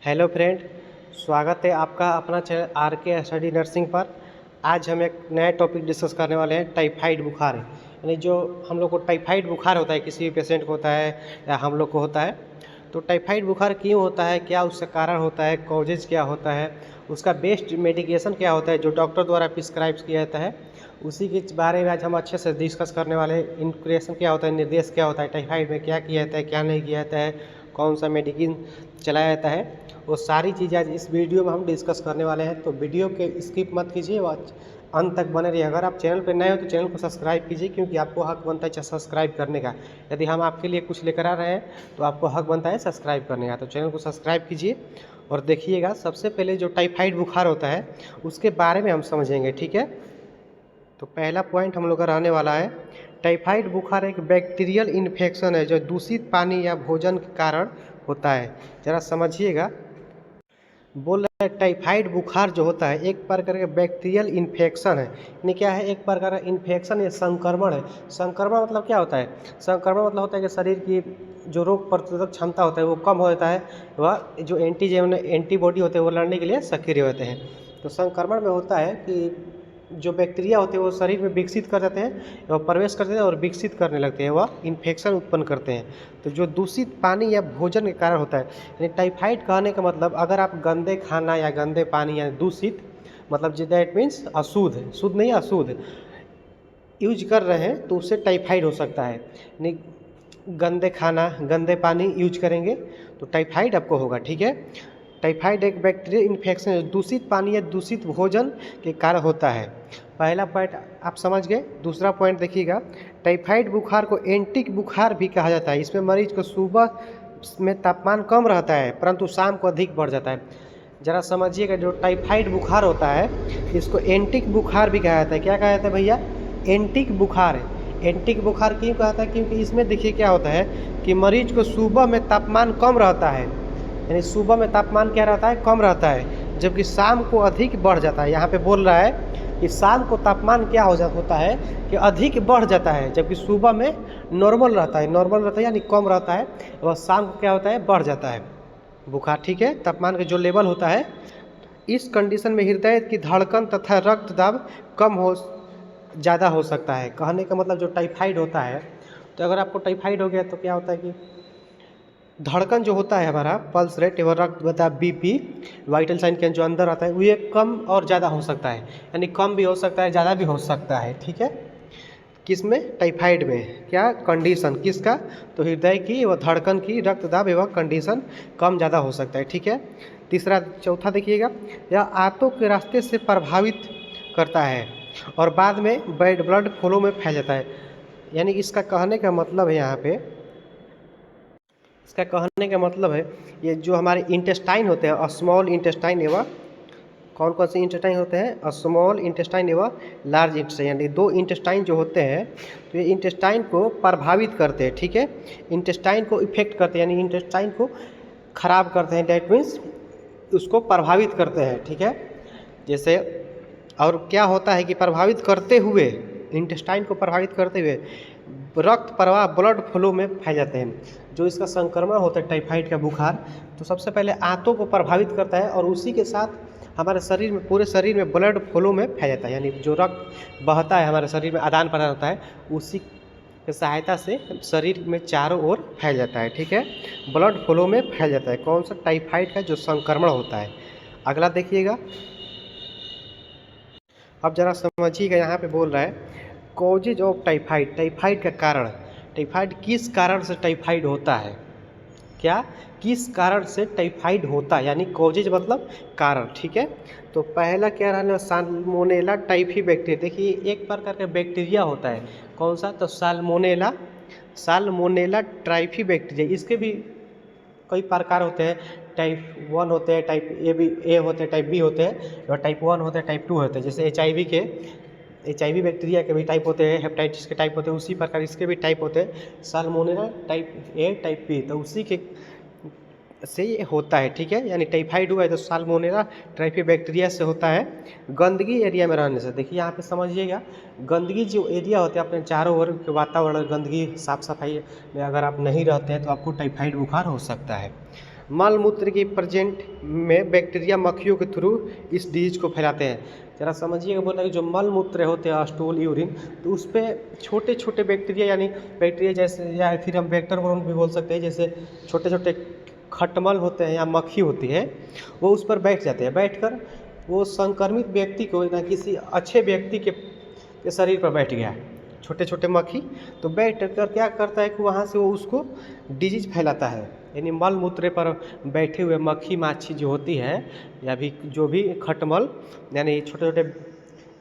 Hello friend, स्वागत है आपका अपना चैनल आर के स्टडी नर्सिंग पर। आज हम एक नया टॉपिक डिस्कस करने वाले हैं, टाइफाइड बुखार। यानी जो हम लोग को टाइफाइड बुखार होता है, किसी भी पेशेंट को होता है या हम लोग को होता है, तो टाइफाइड बुखार क्यों होता है, क्या उसका कारण होता है, कॉजेज क्या होता है, उसका बेस्ट मेडिकेशन क्या होता है जो डॉक्टर द्वारा प्रिस्क्राइब किया जाता है, उसी के बारे में आज हम अच्छे से डिस्कस करने वाले हैं। इंक्रेशन क्या होता है, निर्देश क्या होता है, टाइफाइड में क्या किया जाता है, क्या नहीं किया जाता है, कौन सा मेडिसिन चलाया जाता है, वो सारी चीज़ें आज इस वीडियो में हम डिस्कस करने वाले हैं। तो वीडियो के स्किप मत कीजिए, वो अंत तक बने रहिए। अगर आप चैनल पर नए हो तो चैनल को सब्सक्राइब कीजिए, क्योंकि आपको हक बनता है सब्सक्राइब करने का। यदि हम आपके लिए कुछ लेकर आ रहे हैं तो आपको हक बनता है सब्सक्राइब करने का। तो चैनल को सब्सक्राइब कीजिए और देखिएगा। सबसे पहले जो टाइफाइड बुखार होता है उसके बारे में हम समझेंगे, ठीक है। तो पहला पॉइंट हम लोग का रहने वाला है, टाइफाइड बुखार एक बैक्टीरियल इन्फेक्शन है जो दूषित पानी या भोजन के कारण होता है। ज़रा समझिएगा, बोल रहे हैं टाइफाइड बुखार जो होता है एक प्रकार का बैक्टीरियल इन्फेक्शन है। यानी क्या है, एक प्रकार का इन्फेक्शन या संक्रमण है। संक्रमण मतलब क्या होता है, संक्रमण मतलब होता है कि शरीर की जो रोग प्रतिरोधक क्षमता होता है वो कम हो जाता है, वह जो एंटीबॉडी होते हैं वो लड़ने के लिए सक्रिय होते हैं। तो संक्रमण में होता है कि जो बैक्टीरिया होते हैं वो शरीर में विकसित कर जाते हैं, वह प्रवेश करते हैं और विकसित करने लगते हैं, वह इन्फेक्शन उत्पन्न करते हैं। तो जो दूषित पानी या भोजन के कारण होता है, यानी टाइफाइड कहने का मतलब अगर आप गंदे खाना या गंदे पानी या दूषित मतलब दैट मीन्स अशुद्ध, शुद्ध नहीं अशुद्ध यूज कर रहे हैं तो उससे टाइफाइड हो सकता है। यानी गंदे खाना गंदे पानी यूज करेंगे तो टाइफाइड आपको होगा, ठीक है। टाइफाइड एक बैक्टीरियल इन्फेक्शन है, दूषित पानी या दूषित भोजन के कारण होता है। पहला पॉइंट आप समझ गए। दूसरा पॉइंट देखिएगा, टाइफाइड बुखार को एंटिक बुखार भी कहा जाता है। इसमें मरीज को सुबह में तापमान कम रहता है परंतु शाम को अधिक बढ़ जाता है। ज़रा समझिएगा, जो टाइफाइड बुखार होता है इसको एंटिक बुखार भी कहा जाता है। क्या कहा जाता है भैया, एंटिक बुखार है। एंटिक बुखार क्यों कहा जाता है, क्योंकि इसमें देखिए क्या होता है कि मरीज को सुबह में तापमान कम रहता है, यानी सुबह में तापमान क्या रहता है, कम रहता है, जबकि शाम को अधिक बढ़ जाता है। यहाँ पे बोल रहा है कि शाम को तापमान क्या होता है कि अधिक बढ़ जाता है, जबकि सुबह में नॉर्मल रहता है यानी कम रहता है, और शाम को क्या होता है, बढ़ जाता है बुखार, ठीक है। तापमान का जो लेवल होता है, इस कंडीशन में हृदय की धड़कन तथा रक्त दाब कम हो ज़्यादा हो सकता है। कहने का मतलब जो टाइफाइड होता है, तो अगर आपको टाइफाइड हो गया तो क्या होता है कि धड़कन जो होता है हमारा पल्स रेट एवं रक्त बता बीपी वाइटल साइन के जो अंदर आता है वो ये कम और ज़्यादा हो सकता है, यानी कम भी हो सकता है ज़्यादा भी हो सकता है, ठीक है। किस में, टाइफाइड में। क्या कंडीशन किसका, तो हृदय की व धड़कन की रक्तदाब एवं कंडीशन कम ज़्यादा हो सकता है, ठीक है। तीसरा चौथा देखिएगा, यह आंतों के रास्ते से प्रभावित करता है और बाद में बैड ब्लड फ्लो में फैल जाता है। यानी इसका कहने का मतलब है, यहाँ पे इसका कहने का मतलब है ये जो हमारे इंटेस्टाइन होते हैं, स्मॉल इंटेस्टाइन एवं कौन कौन से इंटेस्टाइन होते हैं, स्मॉल इंटेस्टाइन एवं लार्ज इंटेस्टाइन, यानी दो इंटेस्टाइन जो होते हैं तो ये इंटेस्टाइन को प्रभावित करते हैं, ठीक है। इंटेस्टाइन को इफेक्ट करते हैं, यानी इंटेस्टाइन को खराब करते हैं, डैट मीन्स उसको प्रभावित करते हैं, ठीक है। जैसे और क्या होता है कि प्रभावित करते हुए, इंटेस्टाइन को प्रभावित करते हुए रक्त प्रवाह ब्लड फ्लो में फैल जाते हैं। जो इसका संक्रमण होता है टाइफाइड का बुखार, तो सबसे पहले आंतों को प्रभावित करता है और उसी के साथ हमारे शरीर में, पूरे शरीर में ब्लड फ्लो में फैल जाता है, यानी जो रक्त बहता है हमारे शरीर में आदान प्रदान होता है, उसी की सहायता से शरीर में चारों ओर फैल जाता है, ठीक है। ब्लड फ्लो में फैल जाता है, कौन सा, टाइफाइड का जो संक्रमण होता है। अगला देखिएगा, अब ज़रा समझिएगा, यहाँ पे बोल रहा है कॉजेज ऑफ टाइफाइड, टाइफाइड का कारण। टाइफाइड किस कारण से टाइफाइड होता है, क्या किस कारण से टाइफाइड होता है, यानी कॉजेज मतलब कारण, ठीक है। तो पहला क्या रहना, साल्मोनेला टाइफी बैक्टीरिया। देखिए एक प्रकार का बैक्टीरिया होता है, कौन सा, तो साल्मोनेला, साल्मोनेला टाइफी बैक्टीरिया। इसके भी कई प्रकार होते हैं, टाइप 1 होते हैं, टाइप ए होते हैं, टाइप बी होते हैं, और टाइप 1 होते हैं, टाइप 2 होते हैं। जैसे एच आई वी बैक्टीरिया के भी टाइप होते हैं, हेपेटाइटिस के टाइप होते हैं, उसी प्रकार इसके भी टाइप होते हैं। Salmonella type A type B, तो उसी के से ये होता है, ठीक है। यानी टाइफाइड हुआ है तो साल्मोनेला टाइफी बैक्टीरिया से होता है, गंदगी एरिया में रहने से। देखिए यहाँ पे समझिएगा, गंदगी जो एरिया होते हैं अपने चारों ओर के वातावरण, गंदगी साफ सफाई में अगर आप नहीं रहते हैं तो आपको टाइफाइड बुखार हो सकता है। मलमूत्र की प्रेजेंट में बैक्टीरिया मक्खियों के थ्रू इस डिजीज को फैलाते हैं। ज़रा समझिएगा, बोला कि जो मलमूत्र होते हैं स्टूल यूरिन, तो उस पर छोटे छोटे बैक्टीरिया यानी बैक्टीरिया जैसे, या फिर हम वेक्टर बोर्न भी बोल सकते हैं, जैसे छोटे छोटे खटमल होते हैं या मक्खी होती है, वो उस पर बैठ जाते हैं। बैठकर वो संक्रमित व्यक्ति को ना किसी अच्छे व्यक्ति के शरीर पर बैठ गया छोटे छोटे मक्खी, तो बैठ कर क्या करता है कि वहाँ से वो उसको डिजीज फैलाता है। यानी मल मूत्र पर बैठे हुए मक्खी माछी जो होती है, या भी जो भी खटमल यानी छोटे छोटे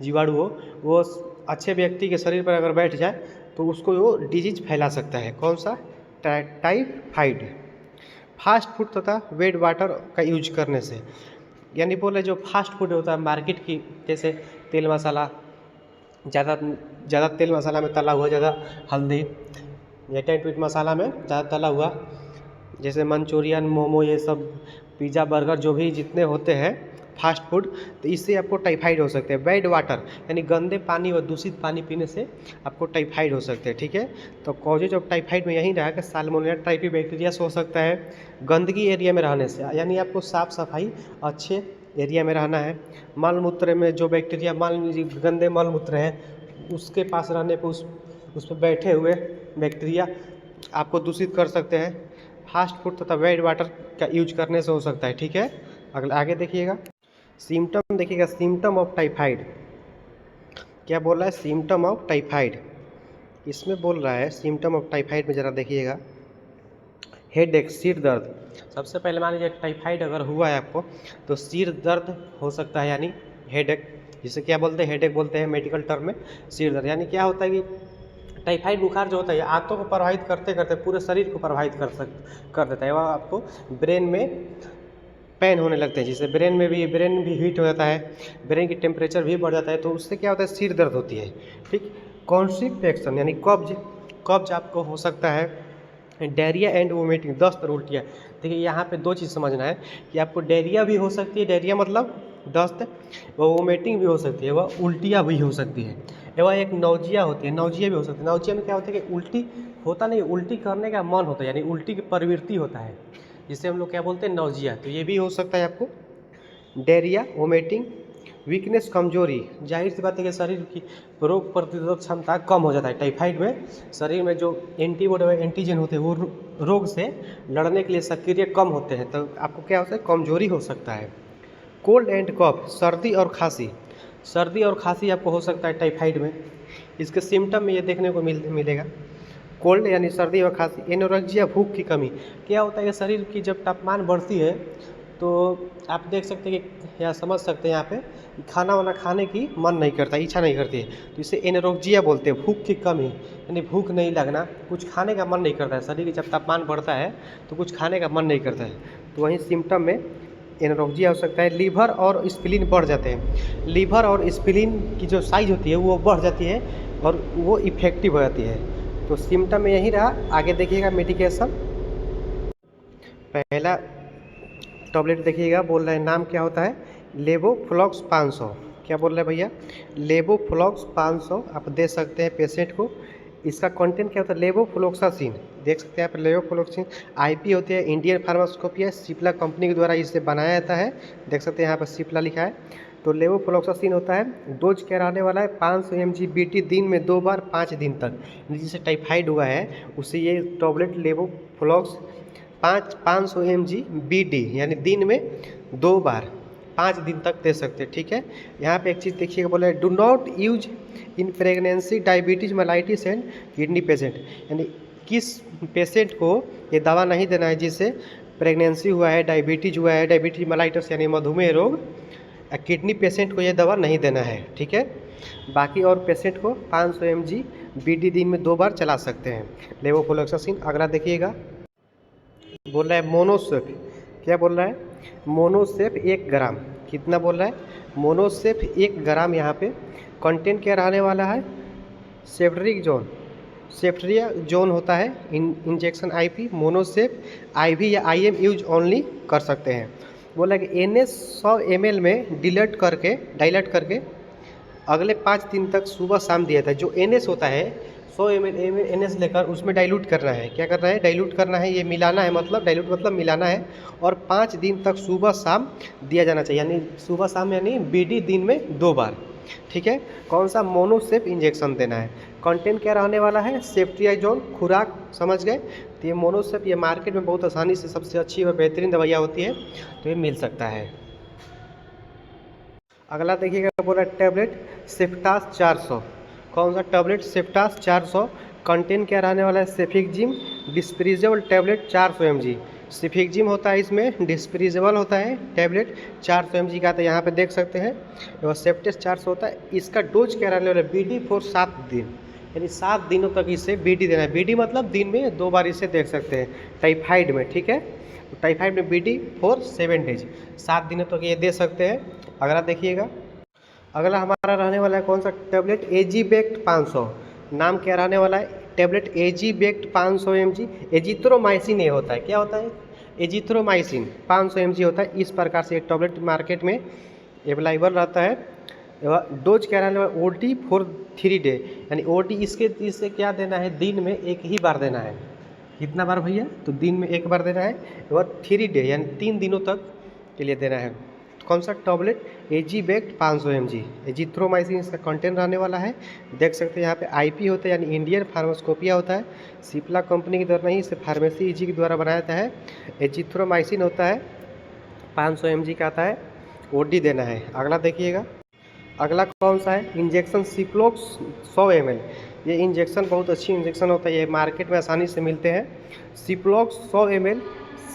जीवाणु हो, वो अच्छे व्यक्ति के शरीर पर अगर बैठ जाए तो उसको वो डिजीज फैला सकता है। कौन सा? टाइफाइड। फास्ट फूड तथा वेट वाटर का यूज करने से, यानी बोले जो फास्ट फूड होता है मार्केट की, जैसे तेल मसाला, ज़्यादा तेल मसाला में तला हुआ, ज़्यादा हल्दी या टेंट मसाला में ज़्यादा तला हुआ, जैसे मंचूरियन, मोमो, ये सब पिज़्ज़ा, बर्गर, जो भी जितने होते हैं फास्ट फूड, तो इससे आपको टाइफाइड हो सकते हैं। बैड वाटर यानी गंदे पानी और दूषित पानी पीने से आपको टाइफाइड हो सकते हैं। ठीक है, तो कॉजेज ऑफ टाइफाइड में यही रहा कि साल्मोनेला टाइफी बैक्टीरिया से हो सकता है, गंदगी एरिया में रहने से, यानी आपको साफ़ सफाई अच्छे एरिया में रहना है। मलमूत्र में जो बैक्टीरिया, मान लीजिए गंदे मलमूत्र हैं, उसके पास रहने पर उस पर बैठे हुए बैक्टीरिया आपको दूषित कर सकते हैं। फास्ट फूड तथा वेट वाटर का यूज करने से हो सकता है। ठीक है, अगला आगे देखिएगा, सिम्टम देखिएगा, सिम्टम ऑफ टाइफाइड क्या बोल रहा है? सिम्टम ऑफ टाइफाइड इसमें बोल रहा है, सिम्टम ऑफ टाइफाइड में ज़रा देखिएगा, हेडेक, सिर दर्द। सबसे पहले मान लीजिए टाइफाइड अगर हुआ है आपको, तो सिर दर्द हो सकता है, यानी हेडेक, जिसे क्या बोलते हैं? हेडेक बोलते हैं मेडिकल टर्म में। सिर दर्द यानी क्या होता है कि टाइफाइड बुखार जो होता है आंतों को प्रभावित करते करते पूरे शरीर को प्रभावित कर देता है। वह आपको ब्रेन में पेन होने लगते हैं, जिससे ब्रेन भी हीट हो जाता है, ब्रेन की टेम्परेचर भी बढ़ जाता है, तो उससे क्या होता है? सिर दर्द होती है। ठीक, कॉन्स्टिपेशन यानी कब्ज आपको हो सकता है, डायरिया एंड वोमिटिंग, दस्त और उल्टियाँ। देखिए यहाँ पे दो चीज़ समझना है कि आपको डायरिया भी हो सकती है, डायरिया मतलब दस्त, वह वोमिटिंग भी हो सकती है, वह उल्टियाँ भी हो सकती है, एवं एक नौजिया होती है, नौजिया भी हो सकती है। नौजिया में क्या होता है कि उल्टी होता नहीं, उल्टी करने का मन होता है, यानी उल्टी की प्रवृत्ति होता है, जिसे हम लोग क्या बोलते हैं? नौजिया। तो ये भी हो सकता है आपको। डायरिया, वोमिटिंग, वीकनेस, कमजोरी, जाहिर सी बात है कि शरीर की रोग प्रतिरोधक क्षमता कम हो जाता है। टाइफाइड में शरीर में जो एंटीबॉडी व एंटीजन होते हैं वो रोग से लड़ने के लिए सक्रिय कम होते हैं, तो आपको क्या होता है? कमजोरी हो सकता है। कोल्ड एंड कफ, सर्दी और खांसी, सर्दी और खांसी आपको हो सकता है टाइफाइड में। इसके सिम्टम में ये देखने को मिलेगा, कोल्ड यानी सर्दी और खांसी। एनोरेक्सिया, भूख की कमी, क्या होता है कि शरीर की जब तापमान बढ़ती है तो आप देख सकते हैं कि या समझ सकते हैं यहाँ पे, खाना वाना खाने की मन नहीं करता, इच्छा नहीं करती है, तो इसे एनोरेक्सिया बोलते हैं, भूख की कमी, यानी भूख नहीं लगना, कुछ खाने का मन नहीं करता है। शरीर की जब तापमान बढ़ता है तो कुछ खाने का मन नहीं करता है, तो वहीं सिम्टम में एनोरेक्सिया हो सकता है। लीवर और स्प्लीन बढ़ जाते हैं, लीवर और स्प्लीन की जो साइज होती है वो बढ़ जाती है और वो इफेक्टिव हो जाती है। तो सिम्टम में यही रहा। आगे देखिएगा मेडिकेशन, पहला टैबलेट देखिएगा, बोल रहे हैं नाम क्या होता है? लेवोफ्लॉक्स 500। क्या बोल रहे हैं भैया? लेवोफ्लॉक्स 500 आप दे सकते हैं पेशेंट को। इसका कंटेंट क्या होता है? लेवोफ्लॉक्सासिन, देख सकते हैं आप, लेवोफ्लॉक्सिन आईपी होती है, इंडियन फार्मास्कोपिया सिप्ला कंपनी के द्वारा इसे बनाया जाता है, देख सकते हैं यहाँ पर सिप्ला लिखा है। तो लेवोफ्लॉक्सासिन होता है, डोज क्या रहने वाला है? 500 mg BT दिन में 2 बार 5 दिन तक। जिसे टाइफाइड हुआ है उसे ये टैबलेट लेवोफ्लॉक्स 500 mg BD यानी दिन में 2 बार 5 दिन तक दे सकते हैं। ठीक है, यहाँ पे एक चीज़ देखिएगा, बोला है do not use in pregnancy, diabetes, mellitus and kidney patient, यानी किस पेशेंट को ये दवा नहीं देना है जिससे प्रेगनेंसी हुआ है, डायबिटीज हुआ है, डायबिटीज मेलाइटिस यानी मधुमेह रोग, किडनी पेशेंट को ये दवा नहीं देना है। ठीक है, बाकी और पेशेंट को 500 mg BD दिन में 2 बार चला सकते हैं लेवोफ्लॉक्सासिन। अगला देखिएगा, बोल रहा है मोनोसेफ, क्या बोल रहा है? मोनोसेफ 1 ग्राम, कितना बोल रहा है? मोनोसेफ 1 ग्राम। यहाँ पे कंटेंट क्या रहने वाला है? सेफ्ट्रिक जोन, सेफ्ट्रिया जोन होता है, इंजेक्शन आईपी, मोनोसेफ आईवी या आईएम यूज ओनली कर सकते हैं। बोला कि NS 100 ml में डाइलेट करके अगले 5 दिन तक सुबह शाम दिया था। जो NS होता है 100 ml NS लेकर उसमें डाइल्यूट करना है। क्या करना है? डाइल्यूट करना है, ये मिलाना है, मतलब डाइल्यूट मतलब मिलाना है। और 5 दिन तक सुबह शाम दिया जाना चाहिए, यानी सुबह शाम यानी BD दिन में 2 बार। ठीक है। कौन सा? मोनोसेप इंजेक्शन देना है। कंटेंट क्या रहने वाला है? सेफ्ट्रियाजोन। खुराक समझ गए? तो ये मोनोसेप, ये मार्केट में बहुत आसानी से सबसे अच्छी और बेहतरीन दवाइयाँ होती है, तो ये मिल सकता है। अगला देखिएगा, बोला टैबलेट सेफ्टास 400। कौन सा टैबलेट? सेफ्टास 400। कंटेंट क्या रहने वाला है? सेफिकजिम डिस्प्रिजेबल टैबलेट 400 mg। सिफिकजिम होता है इसमें, डिस्प्रिजेबल होता है टैबलेट 400 mg का। तो यहाँ पे देख सकते हैं, और सेफ्टेस 400 होता है। इसका डोज क्या रहने वाला है? BD फॉर 7 दिन, यानी 7 दिनों तक इसे BD देना है। BD मतलब दिन में 2 बार इसे देख सकते हैं टाइफाइड में। ठीक है। तो टाइफाइड में BD फॉर 7 डेज, 7 दिनों तक ये दे सकते हैं। अगला देखिएगा, अगला हमारा रहने वाला है कौन सा? टैबलेट एजीबेक्ट 500। नाम क्या रहने वाला है? Tablet एजीबेक्ट 500 mg। एजिथ्रोमाइसिन ये होता है। क्या होता है? एजिथ्रोमाइसिन 500 mg होता है। इस प्रकार से एक टैबलेट मार्केट में अवेलेबल रहता है। डोज क्या रहने वाला? OD फॉर 3 डे, यानी OD इससे क्या देना है? दिन में 1 ही बार देना है। कितना बार भैया? तो दिन में 1 बार देना है, और 3 डे यानी 3 दिनों तक के लिए देना है। कौन सा टैबलेट? एजीबेक्ट 500 mg। एजिथ्रोमाइसिन इसका कंटेंट रहने वाला है। देख सकते हैं यहाँ पे IP होता है, यानी इंडियन फार्मास्कोपिया होता है। सिप्ला कंपनी के द्वारा नहीं, इसे फार्मेसी EG के द्वारा बनाया जाता है। एजिथ्रोमाइसिन होता है, 500 mg का आता है। OD देना है। अगला देखिएगा, अगला कौन सा है? Injection Ciplox 100 ml। ये इंजेक्शन बहुत अच्छी इंजेक्शन होता है, ये मार्केट में आसानी से मिलते हैं। सिप्लोक्स 100 ml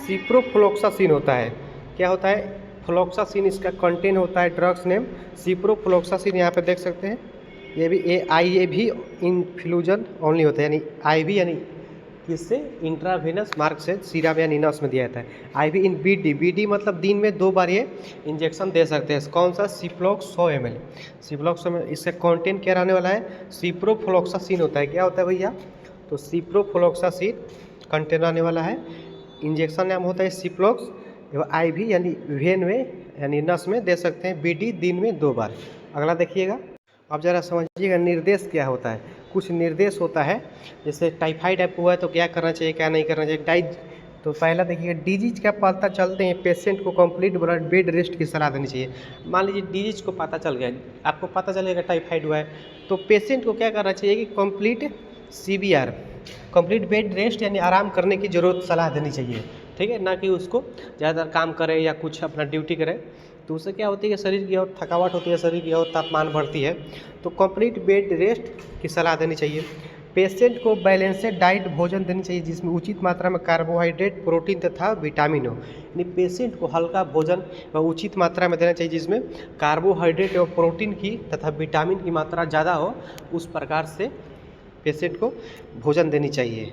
सिप्रोफ्लोक्सासिन होता है। क्या होता है? फ्लोक्सासिन इसका कंटेंट होता है, ड्रग्स नेम सिप्रोफ्लोक्सासिन। यहाँ पे देख सकते हैं, ये भी IV इन्फ्यूजन ओनली होता है, यानी IV यानी किससे? इंट्रावेनस मार्ग से सीरम या नस में दिया जाता है। IV इन BD मतलब दिन में 2 बार ये इंजेक्शन दे सकते हैं। कौन सा? सिप्लोक्स 100 ml। सिप्लोक्स में इसका कंटेंट क्या रहने वाला है? सिप्रोफ्लोक्सासिन होता है। क्या होता है भैया? तो सिप्रोफ्लोक्सासिन कंटेंट रहने वाला है। इंजेक्शन नाम होता है सिप्लोक्स, IV यानी वेन में यानी नस में दे सकते हैं, BD दिन में 2 बार। अगला देखिएगा, अब ज़रा समझिएगा निर्देश क्या होता है। कुछ निर्देश होता है, जैसे टाइफाइड आपको हुआ है तो क्या करना चाहिए, क्या नहीं करना चाहिए। तो पहला देखिएगा, डिजीज का पता चलते हैं पेशेंट को कंप्लीट बेड रेस्ट की सलाह देनी चाहिए। मान लीजिए डिजीज को पता चल गया, आपको पता चलेगा टाइफाइड हुआ है, तो पेशेंट को क्या करना चाहिए कि complete CBR complete bed rest यानी आराम करने की ज़रूरत सलाह देनी चाहिए। ठीक है, ना कि उसको ज़्यादा काम करे या कुछ अपना ड्यूटी करे, तो उससे क्या होती है कि शरीर की और थकावट होती है, शरीर की और तापमान बढ़ती है। तो कंप्लीट बेड रेस्ट की सलाह देनी चाहिए। पेशेंट को बैलेंसेड डाइट भोजन देनी चाहिए, जिसमें उचित मात्रा में कार्बोहाइड्रेट, प्रोटीन तथा विटामिन हो। यानी पेशेंट को हल्का भोजन व उचित मात्रा में देना चाहिए, जिसमें कार्बोहाइड्रेट और प्रोटीन की तथा विटामिन की मात्रा ज़्यादा हो, उस प्रकार से पेशेंट को भोजन देनी चाहिए।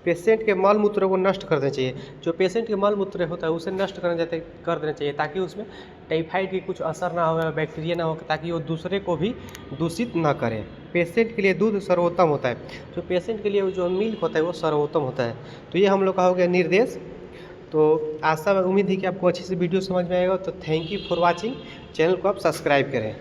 पेशेंट के मल मूत्र को नष्ट कर देना चाहिए। जो पेशेंट के मल मूत्र होता है उसे नष्ट कर देना चाहिए, ताकि उसमें टाइफाइड की कुछ असर ना हो, बैक्टीरिया ना हो, ताकि वो दूसरे को भी दूषित ना करे। पेशेंट के लिए दूध सर्वोत्तम होता है। जो पेशेंट के लिए जो मिल्क होता है वो सर्वोत्तम होता है। तो ये हम लोग का हो गया निर्देश। तो आशा उम्मीद है कि आपको अच्छी से वीडियो समझ में आएगा। तो thank you for watching. Channel को आप सब्सक्राइब करें।